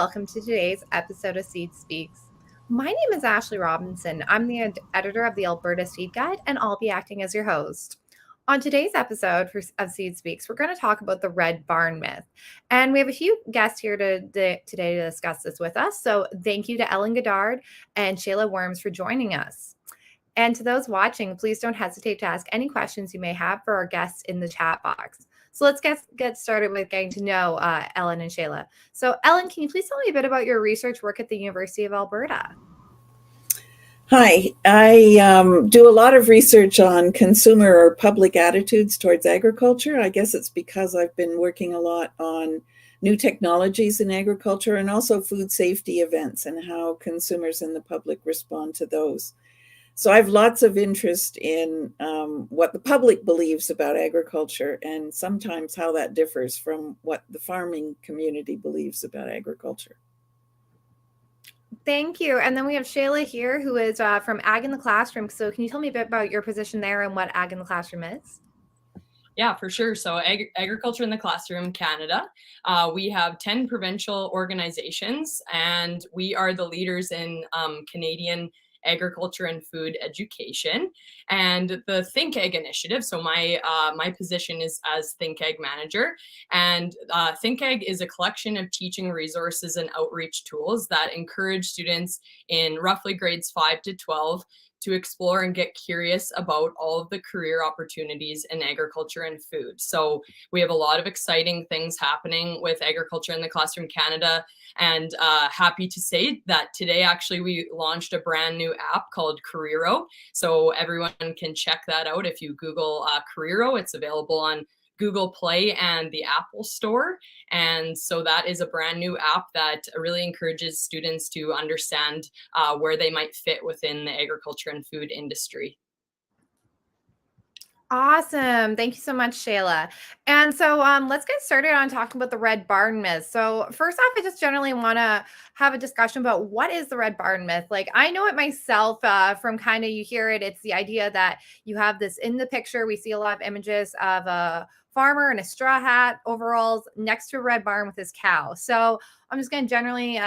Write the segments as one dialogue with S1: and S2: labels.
S1: welcome to today's episode of Seed Speaks. My name is Ashley Robinson. I'm the editor of the Alberta Seed Guide, and I'll be acting as your host. On today's episode of Seed Speaks, we're going to talk about the red barn myth. And we have a few guests here today to discuss this with us. So thank you to Ellen Goddard and Shayla Wourms for joining us. And to those watching, please don't hesitate to ask any questions you may have for our guests in the chat box. So let's get started with getting to know Ellen and Shayla. So Ellen, can you please tell me a bit about your research work at the University of Alberta?
S2: Hi, I do a lot of research on consumer or public attitudes towards agriculture. I guess it's because I've been working a lot on new technologies in agriculture and also food safety events and how consumers and the public respond to those. So I have lots of interest in what the public believes about agriculture and sometimes how that differs from what the farming community believes about agriculture.
S1: Thank you. And then we have Shayla here, who is from Ag in the Classroom. So can you tell me a bit about your position there and what Ag in the Classroom is?
S3: Yeah, for sure. So Agriculture in the Classroom Canada, we have 10 provincial organizations, and we are the leaders in Canadian agriculture and food education, and the thinkAG initiative. So my position is as thinkAG manager, and thinkAG is a collection of teaching resources and outreach tools that encourage students in roughly grades 5 to 12 to explore and get curious about all of the career opportunities in agriculture and food. So we have a lot of exciting things happening with Agriculture in the Classroom Canada, and happy to say that today actually we launched a brand new app called Careero. So everyone can check that out. If you Google Careero, it's available on Google Play and the Apple Store. And so that is a brand new app that really encourages students to understand where they might fit within the agriculture and food industry.
S1: Awesome. Thank you so much, Shayla. And so let's get started on talking about the red barn myth. So first off, I just generally want to have a discussion about what is the red barn myth. Like, I know it myself from kind of, you hear it, it's the idea that you have this in the picture. We see a lot of images of a farmer in a straw hat, overalls, next to a red barn with his cow. So I'm just going to generally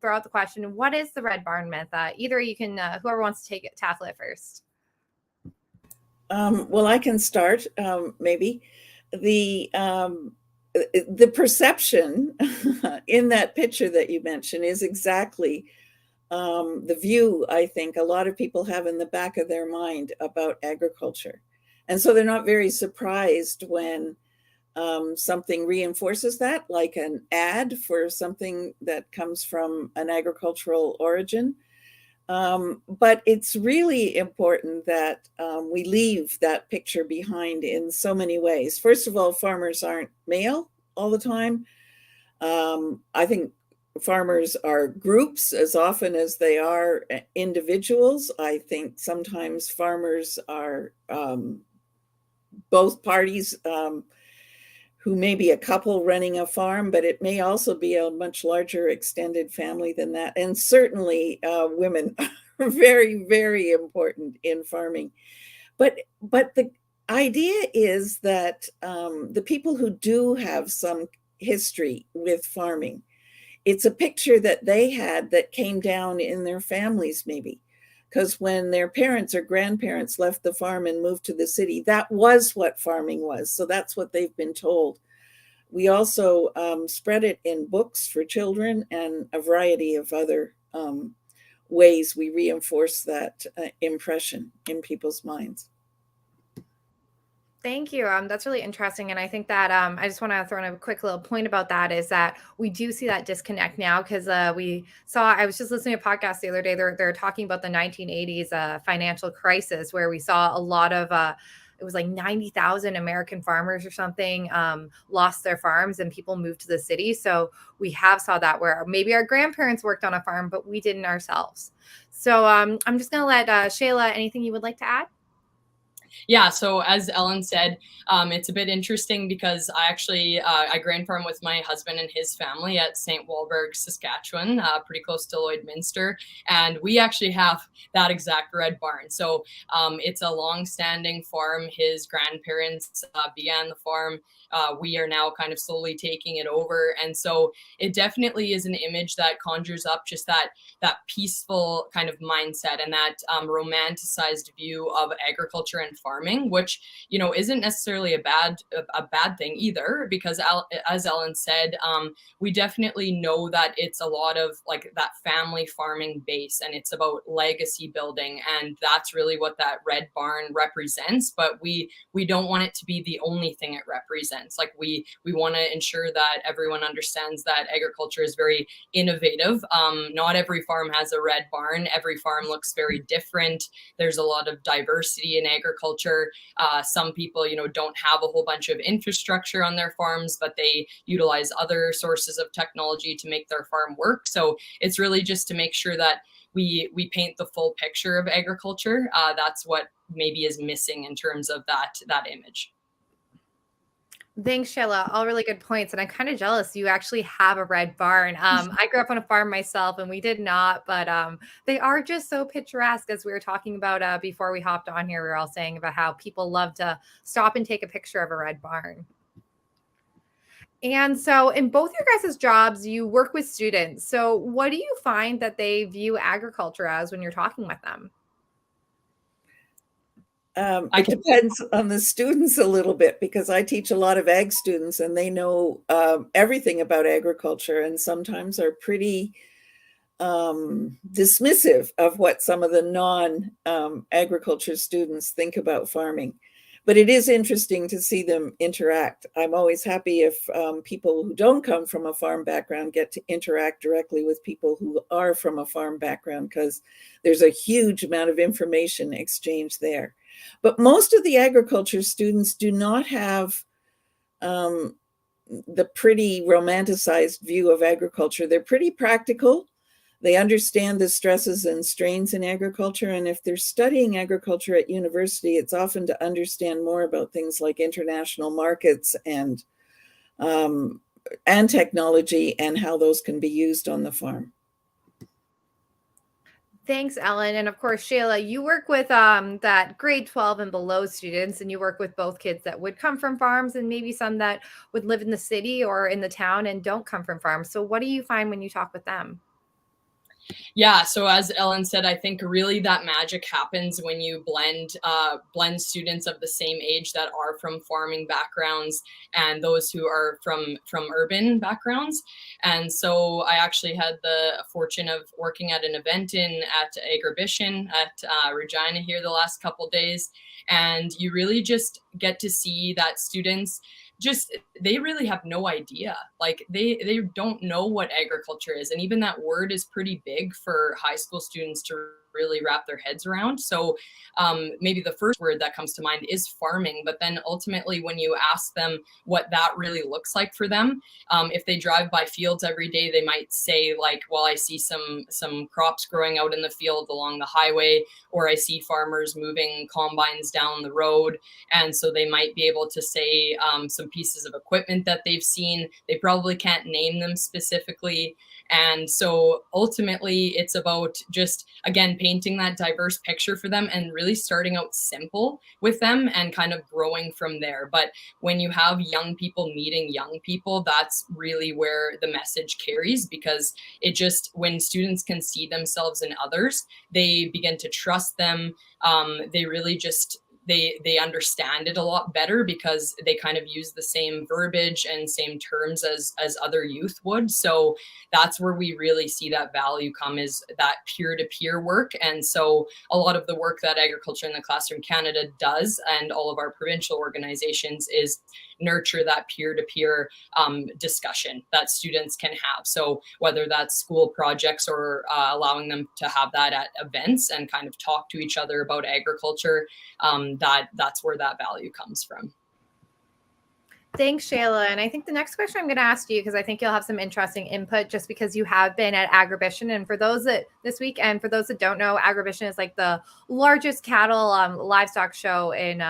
S1: throw out the question, what is the red barn myth? Either you can, whoever wants to tackle it first.
S2: Well, I can start, maybe. The perception in that picture that you mentioned is exactly the view I think a lot of people have in the back of their mind about agriculture. And so they're not very surprised when something reinforces that, like an ad for something that comes from an agricultural origin. But it's really important that we leave that picture behind in so many ways. First of all, farmers aren't male all the time. I think farmers are groups as often as they are individuals. I think sometimes farmers are both parties who may be a couple running a farm, but it may also be a much larger extended family than that. And certainly women are very, very important in farming. But the idea is that the people who do have some history with farming, it's a picture that they had that came down in their families maybe. Because when their parents or grandparents left the farm and moved to the city, that was what farming was. So that's what they've been told. We also spread it in books for children and a variety of other ways we reinforce that impression in people's minds.
S1: Thank you. That's really interesting. And I think that I just want to throw in a quick little point about that is that we do see that disconnect now because I was just listening to a podcast the other day. They're talking about the 1980s financial crisis where we saw a lot of, it was like 90,000 American farmers or something lost their farms and people moved to the city. So we have saw that where maybe our grandparents worked on a farm, but we didn't ourselves. So I'm just going to let Shayla, anything you would like to add?
S3: Yeah, so as Ellen said, it's a bit interesting because I grain farm with my husband and his family at St. Walburg, Saskatchewan, pretty close to Lloydminster, and we actually have that exact red barn. So it's a long-standing farm. His grandparents began the farm. We are now kind of slowly taking it over, and so it definitely is an image that conjures up just that peaceful kind of mindset and that romanticized view of agriculture and farming, which isn't necessarily a bad thing either, because as Ellen said, we definitely know that it's a lot of like that family farming base, and it's about legacy building, and that's really what that red barn represents. But we don't want it to be the only thing it represents. Like we want to ensure that everyone understands that agriculture is very innovative. Not every farm has a red barn. Every farm looks very different. There's a lot of diversity in agriculture. Some people, don't have a whole bunch of infrastructure on their farms, but they utilize other sources of technology to make their farm work. So it's really just to make sure that we paint the full picture of agriculture. That's what maybe is missing in terms of that image.
S1: Thanks, Shayla. All really good points. And I'm kind of jealous you actually have a red barn. I grew up on a farm myself and we did not, but they are just so picturesque. As we were talking about before we hopped on here, we were all saying about how people love to stop and take a picture of a red barn. And so in both your guys' jobs, you work with students. So what do you find that they view agriculture as when you're talking with them?
S2: It depends on the students a little bit, because I teach a lot of ag students and they know everything about agriculture and sometimes are pretty dismissive of what some of the non-agriculture students think about farming. But it is interesting to see them interact. I'm always happy if people who don't come from a farm background get to interact directly with people who are from a farm background, because there's a huge amount of information exchanged there. But most of the agriculture students do not have the pretty romanticized view of agriculture. They're pretty practical. They understand the stresses and strains in agriculture. And if they're studying agriculture at university, it's often to understand more about things like international markets and technology and how those can be used on the farm.
S1: Thanks, Ellen. And of course, Shayla, you work with that grade 12 and below students, and you work with both kids that would come from farms and maybe some that would live in the city or in the town and don't come from farms. So what do you find when you talk with them?
S3: Yeah, so as Ellen said, I think really that magic happens when you blend students of the same age that are from farming backgrounds and those who are from urban backgrounds. And so I actually had the fortune of working at an event at Agribition at Regina here the last couple of days, and you really just get to see that students they really have no idea. Like they don't know what agriculture is, and even that word is pretty big for high school students to really wrap their heads around. So maybe the first word that comes to mind is farming, but then ultimately when you ask them what that really looks like for them, if they drive by fields every day, they might say like, well, I see some crops growing out in the field along the highway, or I see farmers moving combines down the road. And so they might be able to say some pieces of equipment that they've seen. They probably can't name them specifically. And so ultimately it's about just, again, painting that diverse picture for them and really starting out simple with them and kind of growing from there. But when you have young people meeting young people, that's really where the message carries, because when students can see themselves in others, they begin to trust them. They really just they understand it a lot better because they kind of use the same verbiage and same terms as other youth would. So that's where we really see that value come, is that peer-to-peer work. And so a lot of the work that Agriculture in the Classroom Canada does, and all of our provincial organizations, is nurture that peer-to-peer discussion that students can have. So whether that's school projects or allowing them to have that at events and kind of talk to each other about agriculture, that's where that value comes from.
S1: Thanks, Shayla. And I think the next question I'm going to ask you, because I think you'll have some interesting input just because you have been at Agribition. And for those that this week, and for those that don't know, Agribition is like the largest cattle livestock show in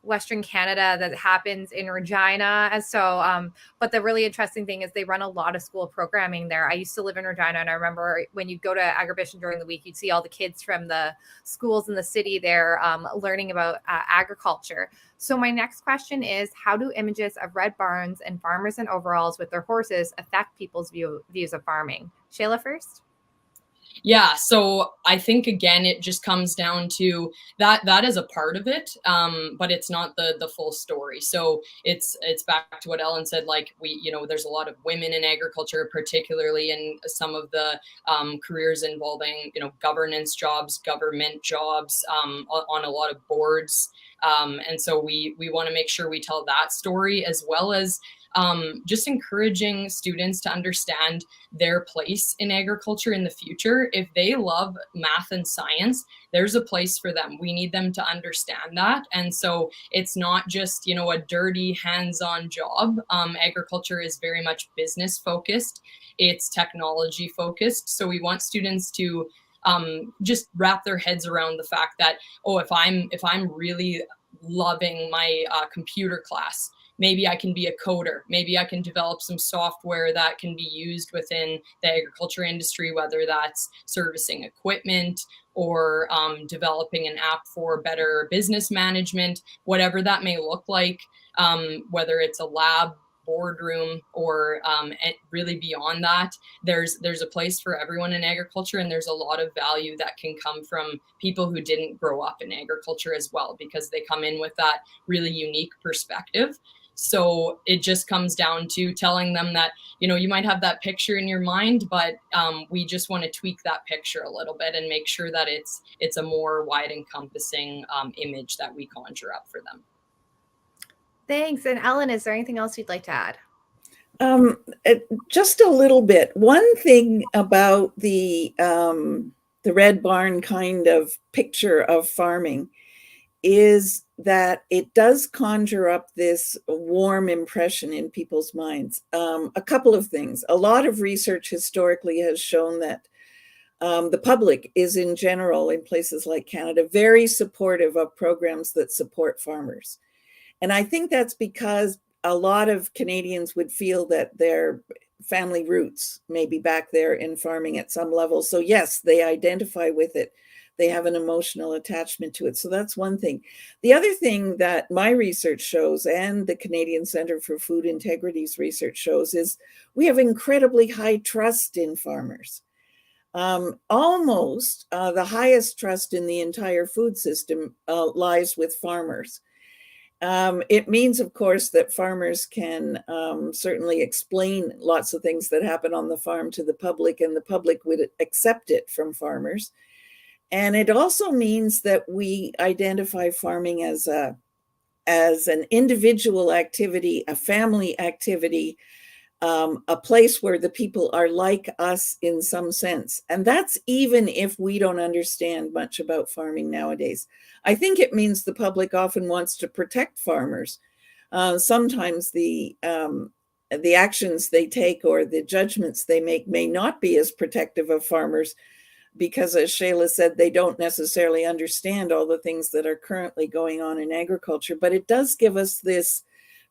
S1: Western Canada that happens in Regina. And so, but the really interesting thing is they run a lot of school programming there. I used to live in Regina, and I remember when you go to Agribition during the week, you'd see all the kids from the schools in the city there learning about agriculture. So my next question is, how do images of red barns and farmers in overalls with their horses affect people's views of farming? Shayla first.
S3: Yeah, so I think again it just comes down to that is a part of it, but it's not the full story. So it's back to what Ellen said. Like there's a lot of women in agriculture, particularly in some of the careers involving governance jobs, government jobs, on a lot of boards, and so we want to make sure we tell that story, as well as just encouraging students to understand their place in agriculture in the future. If they love math and science, there's a place for them. We need them to understand that. And so it's not just, a dirty hands-on job. Agriculture is very much business focused. It's technology focused. So we want students to just wrap their heads around the fact that, if I'm really loving my computer class, maybe I can be a coder. Maybe I can develop some software that can be used within the agriculture industry, whether that's servicing equipment or developing an app for better business management, whatever that may look like, whether it's a lab, boardroom, or really beyond that. There's a place for everyone in agriculture, and there's a lot of value that can come from people who didn't grow up in agriculture as well, because they come in with that really unique perspective. So it just comes down to telling them that, you might have that picture in your mind, but we just want to tweak that picture a little bit and make sure that it's a more wide encompassing image that we conjure up for them.
S1: Thanks. And Ellen, is there anything else you'd like to add?
S2: Just a little bit. One thing about the red barn kind of picture of farming is that it does conjure up this warm impression in people's minds. A couple of things. A lot of research historically has shown that the public is, in general, in places like Canada, very supportive of programs that support farmers. And I think that's because a lot of Canadians would feel that their family roots may be back there in farming at some level. So yes, they identify with it. They have an emotional attachment to it. So that's one thing. The other thing that my research shows, and the Canadian Centre for Food Integrity's research shows, is we have incredibly high trust in farmers. Almost the highest trust in the entire food system lies with farmers. It means, of course, that farmers can certainly explain lots of things that happen on the farm to the public, and the public would accept it from farmers. And it also means that we identify farming as an individual activity, a family activity, a place where the people are like us in some sense. And that's even if we don't understand much about farming nowadays. I think it means the public often wants to protect farmers. Sometimes the actions they take or the judgments they make may not be as protective of farmers, because, as Shayla said, they don't necessarily understand all the things that are currently going on in agriculture. But it does give us this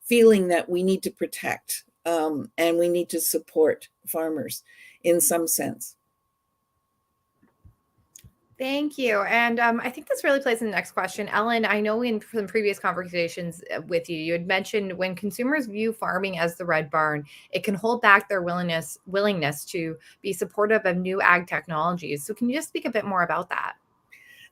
S2: feeling that we need to protect and we need to support farmers in some sense.
S1: Thank you. And I think this really plays in the next question. Ellen, I know from previous conversations with you, you had mentioned when consumers view farming as the red barn, it can hold back their willingness to be supportive of new ag technologies. So can you just speak a bit more about that?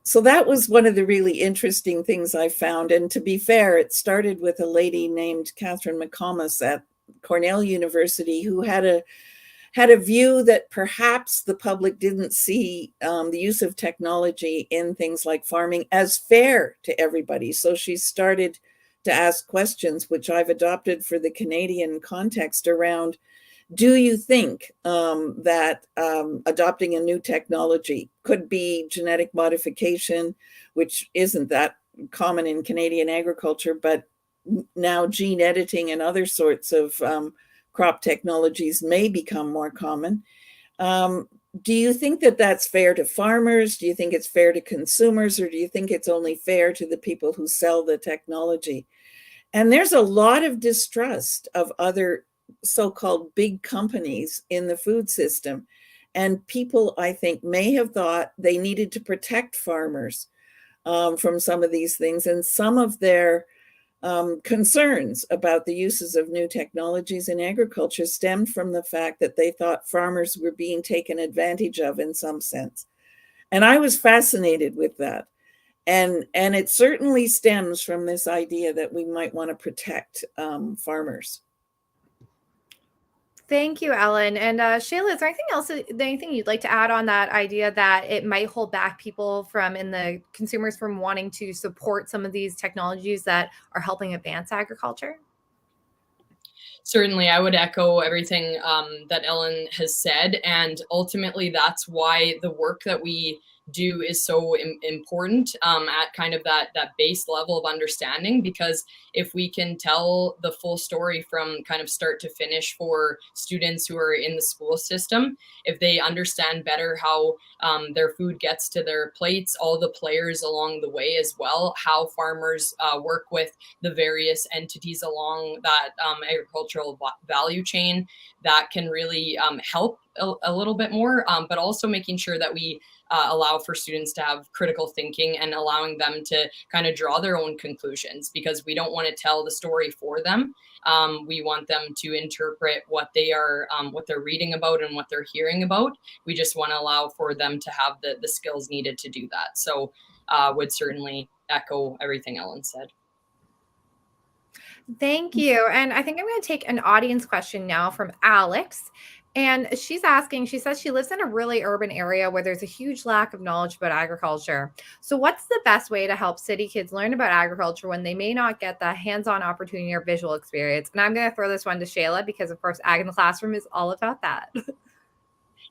S2: So that was one of the really interesting things I found. And to be fair, it started with a lady named Catherine McComas at Cornell University, who had a view that perhaps the public didn't see the use of technology in things like farming as fair to everybody. So she started to ask questions, which I've adopted for the Canadian context, around, do you think that adopting a new technology could be genetic modification, which isn't that common in Canadian agriculture, but now gene editing and other sorts of crop technologies may become more common. Do you think that that's fair to farmers? Do you think it's fair to consumers? Or do you think it's only fair to the people who sell the technology? And there's a lot of distrust of other so-called big companies in the food system. And people, I think, may have thought they needed to protect farmers from some of these things. And some of their concerns about the uses of new technologies in agriculture stemmed from the fact that they thought farmers were being taken advantage of in some sense. And I was fascinated with that. And it certainly stems from this idea that we might want to protect farmers.
S1: Thank you, Ellen. And Shayla, is there anything you'd like to add on that idea that it might hold back people and the consumers from wanting to support some of these technologies that are helping advance agriculture?
S3: Certainly, I would echo everything that Ellen has said. And ultimately, that's why the work that we do is so important at kind of that base level of understanding, because if we can tell the full story from kind of start to finish for students who are in the school system, if they understand better how their food gets to their plates, all the players along the way as well, how farmers work with the various entities along that agricultural value chain, that can really help a little bit more, but also making sure that we allow for students to have critical thinking and allowing them to kind of draw their own conclusions, because we don't want to tell the story for them. We want them to interpret what they're reading about and what they're hearing about. We just want to allow for them to have the skills needed to do that. So would certainly echo everything Ellen said.
S1: Thank you. And I think I'm going to take an audience question now from Alex. And she's asking, she says she lives in a really urban area where there's a huge lack of knowledge about agriculture. So what's the best way to help city kids learn about agriculture when they may not get the hands-on opportunity or visual experience? And I'm going to throw this one to Shayla because, of course, Ag in the Classroom is all about that.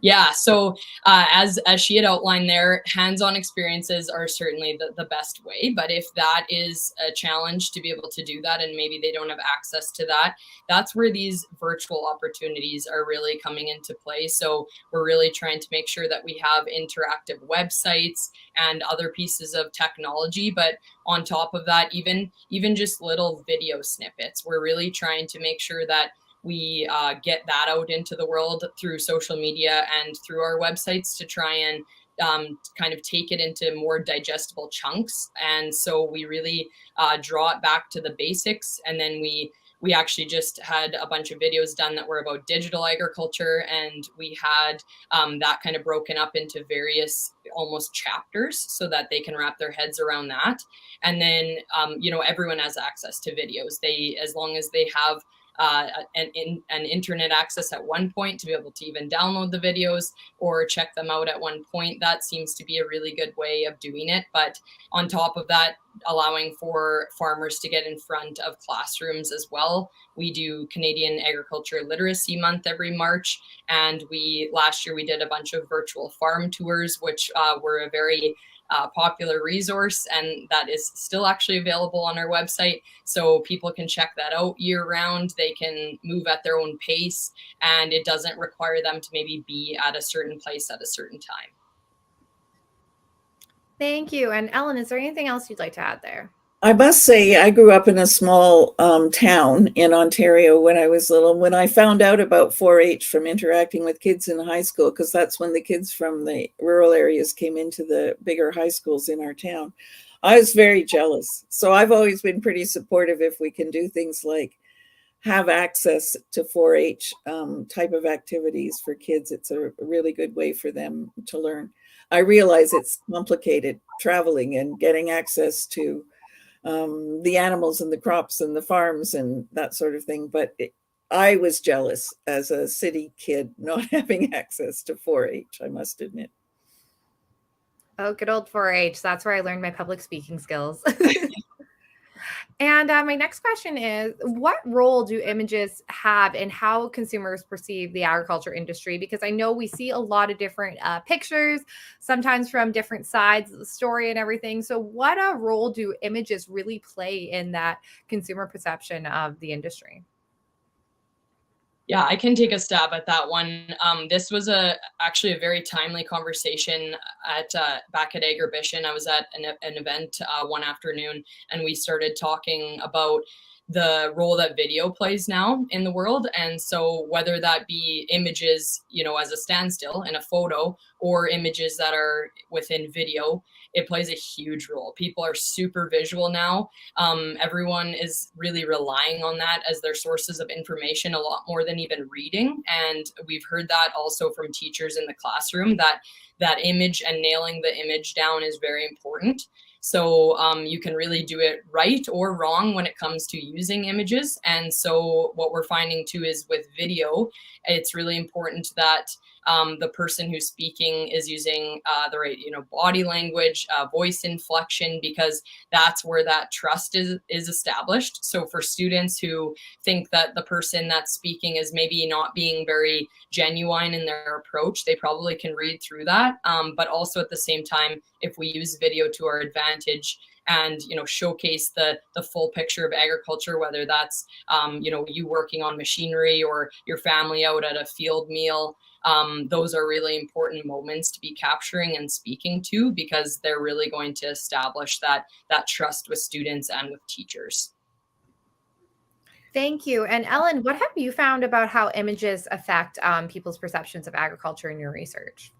S3: Yeah, so as she had outlined there, hands-on experiences are certainly the best way. But if that is a challenge to be able to do that, and maybe they don't have access to that, that's where these virtual opportunities are really coming into play. So we're really trying to make sure that we have interactive websites and other pieces of technology. But on top of that, even just little video snippets, we're really trying to make sure that we get that out into the world through social media and through our websites to try and kind of take it into more digestible chunks. And so we really draw it back to the basics. And then we actually just had a bunch of videos done that were about digital agriculture, and we had that kind of broken up into various almost chapters so that they can wrap their heads around that. And then, everyone has access to videos. As long as they have an internet access at one point to be able to even download the videos or check them out at one point, that seems to be a really good way of doing it. But on top of that, allowing for farmers to get in front of classrooms as well. We do Canadian Agriculture Literacy Month every March, and last year we did a bunch of virtual farm tours, which were a very popular resource, and that is still actually available on our website, so people can check that out year round. They can move at their own pace, and it doesn't require them to maybe be at a certain place at a certain time.
S1: Thank you. And Ellen, is there anything else you'd like to add there?
S2: I must say, I grew up in a small town in Ontario when I was little. When I found out about 4-H from interacting with kids in high school, because that's when the kids from the rural areas came into the bigger high schools in our town, I was very jealous. So I've always been pretty supportive if we can do things like have access to 4-H type of activities for kids. It's a really good way for them to learn. I realize it's complicated traveling and getting access to the animals and the crops and the farms and that sort of thing. But I was jealous as a city kid not having access to 4-H, I must admit.
S1: Oh, good old 4-H. That's where I learned my public speaking skills. And my next question is, what role do images have in how consumers perceive the agriculture industry? Because I know we see a lot of different pictures, sometimes from different sides of the story and everything. So what a role do images really play in that consumer perception of the industry?
S3: Yeah, I can take a stab at that one. This was actually a very timely conversation at back at Agribition. I was at an event one afternoon, and we started talking about the role that video plays now in the world. And so whether that be images, as a standstill in a photo, or images that are within video, it plays a huge role. People are super visual now. Everyone is really relying on that as their sources of information a lot more than even reading. And we've heard that also from teachers in the classroom, that image and nailing the image down is very important. So you can really do it right or wrong when it comes to using images. And so what we're finding too is with video, it's really important that the person who's speaking is using the right, body language, voice inflection, because that's where that trust is established. So for students who think that the person that's speaking is maybe not being very genuine in their approach, they probably can read through that. But also at the same time, if we use video to our advantage and showcase the full picture of agriculture, whether that's you working on machinery or your family out at a field meal, those are really important moments to be capturing and speaking to, because they're really going to establish that trust with students and with teachers.
S1: Thank you. And Ellen, what have you found about how images affect people's perceptions of agriculture in your research?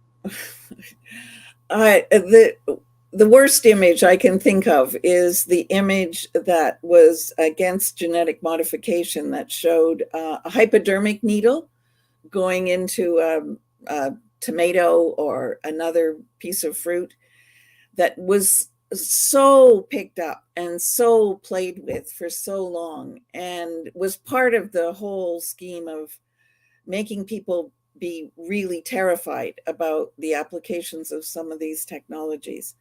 S2: The worst image I can think of is the image that was against genetic modification, that showed a hypodermic needle going into a tomato or another piece of fruit that was so picked up and so played with for so long, and was part of the whole scheme of making people be really terrified about the applications of some of these technologies.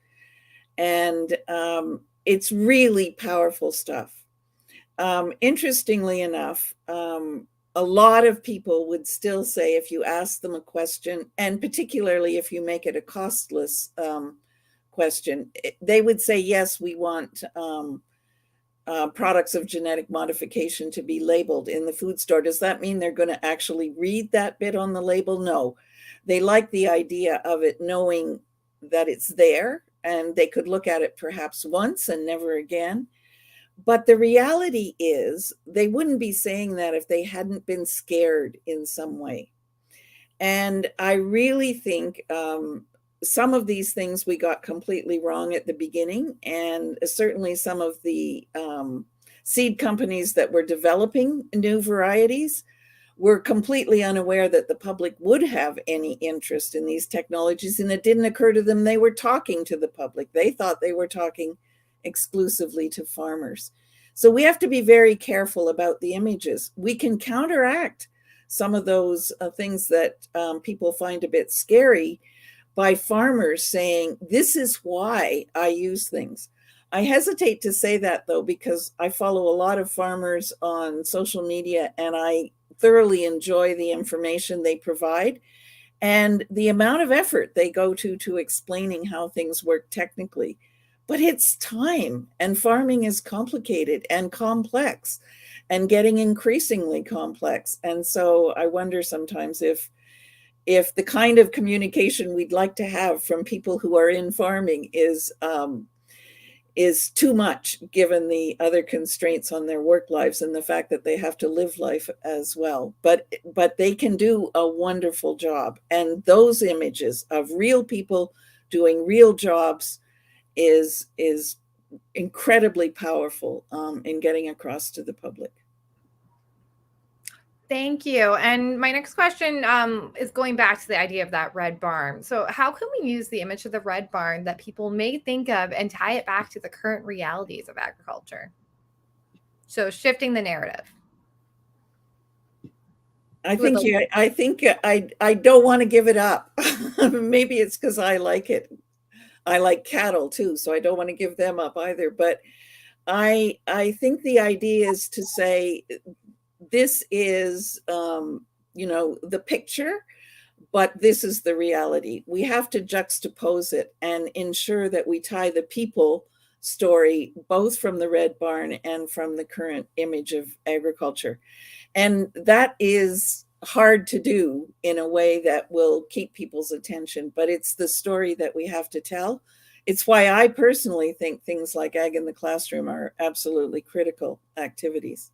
S2: And it's really powerful stuff. Interestingly enough, a lot of people would still say, if you ask them a question, and particularly if you make it a costless question, they would say, yes, we want products of genetic modification to be labeled in the food store. Does that mean they're going to actually read that bit on the label? No. They like the idea of it, knowing that it's there, and they could look at it perhaps once and never again. But the reality is, they wouldn't be saying that if they hadn't been scared in some way. And I really think some of these things we got completely wrong at the beginning, and certainly some of the seed companies that were developing new varieties were completely unaware that the public would have any interest in these technologies, and it didn't occur to them they were talking to the public. They thought they were talking exclusively to farmers. So we have to be very careful about the images. We can counteract some of those things that people find a bit scary by farmers saying, this is why I use things. I hesitate to say that, though, because I follow a lot of farmers on social media, and I thoroughly enjoy the information they provide and the amount of effort they go to explaining how things work technically. But it's time, and farming is complicated and complex and getting increasingly complex. And so I wonder sometimes if the kind of communication we'd like to have from people who are in farming is too much, given the other constraints on their work lives and the fact that they have to live life as well. But they can do a wonderful job. And those images of real people doing real jobs is incredibly powerful in getting across to the public.
S1: Thank you. And my next question is going back to the idea of that red barn. So how can we use the image of the red barn that people may think of and tie it back to the current realities of agriculture? So shifting the narrative.
S2: I think I don't want to give it up. Maybe it's because I like it. I like cattle too, so I don't want to give them up either. But I think the idea is to say this is, the picture, but this is the reality. We have to juxtapose it and ensure that we tie the people story both from the Red Barn and from the current image of agriculture. And that is hard to do in a way that will keep people's attention, but it's the story that we have to tell. It's why I personally think things like Ag in the Classroom are absolutely critical activities.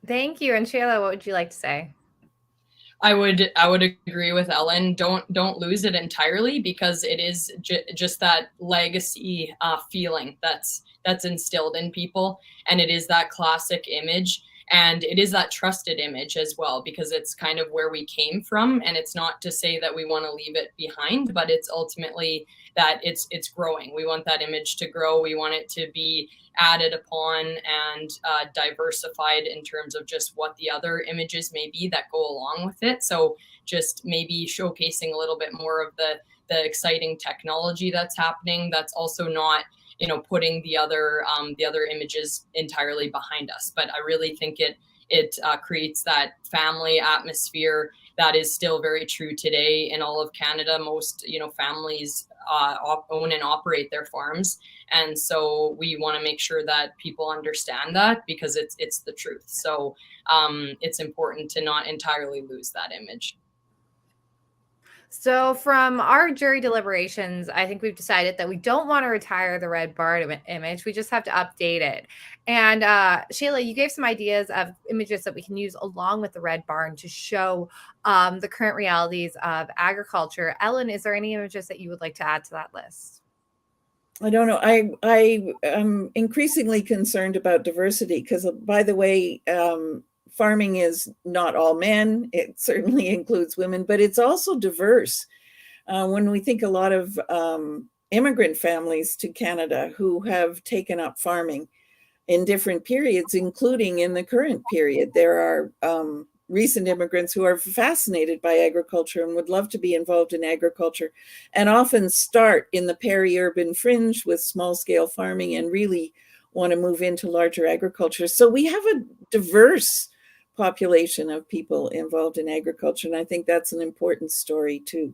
S1: Thank you. And Shayla, what would you like to say?
S3: I would agree with Ellen. Don't lose it entirely, because it is just that legacy feeling that's instilled in people, and it is that classic image, and it is that trusted image as well, because it's kind of where we came from. And it's not to say that we want to leave it behind, but it's ultimately that it's growing. We want that image to grow. We want it to be added upon and diversified in terms of just what the other images may be that go along with it. So just maybe showcasing a little bit more of the exciting technology that's happening, that's also not, putting the other images entirely behind us. But I really think it creates that family atmosphere that is still very true today in all of Canada. Most, families own and operate their farms. And so we want to make sure that people understand that, because it's the truth. So it's important to not entirely lose that image.
S1: So, from our jury deliberations, I think we've decided that we don't want to retire the Red Barn image. We just have to update it. And Shayla, you gave some ideas of images that we can use along with the Red Barn to show the current realities of agriculture. Ellen, is there any images that you would like to add to that list?
S2: I don't know. I am increasingly concerned about diversity because, by the way, farming is not all men. It certainly includes women, but it's also diverse. When we think a lot of immigrant families to Canada who have taken up farming in different periods, including in the current period, there are recent immigrants who are fascinated by agriculture and would love to be involved in agriculture, and often start in the peri-urban fringe with small-scale farming and really want to move into larger agriculture. So we have a diverse population of people involved in agriculture, and I think that's an important story too.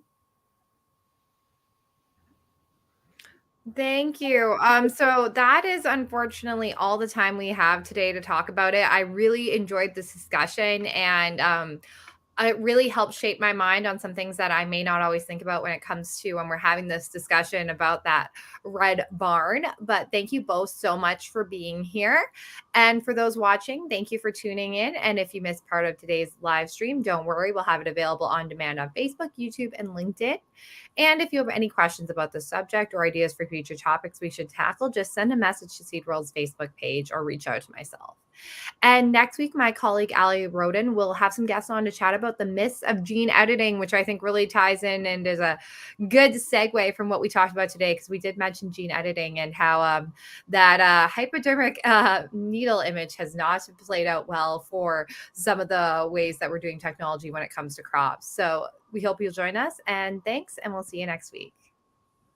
S1: Thank you. So that is unfortunately all the time we have today to talk about it. I really enjoyed this discussion, and it really helped shape my mind on some things that I may not always think about when it comes to when we're having this discussion about that Red Barn. But thank you both so much for being here. And for those watching, thank you for tuning in. And if you missed part of today's live stream, don't worry, we'll have it available on demand on Facebook, YouTube, and LinkedIn. And if you have any questions about the subject or ideas for future topics we should tackle, just send a message to Seed World's Facebook page or reach out to myself. And next week, my colleague Ali Roden will have some guests on to chat about the myths of gene editing, which I think really ties in and is a good segue from what we talked about today, because we did mention gene editing and how that hypodermic needle image has not played out well for some of the ways that we're doing technology when it comes to crops. So we hope you'll join us, and thanks, and we'll see you next week.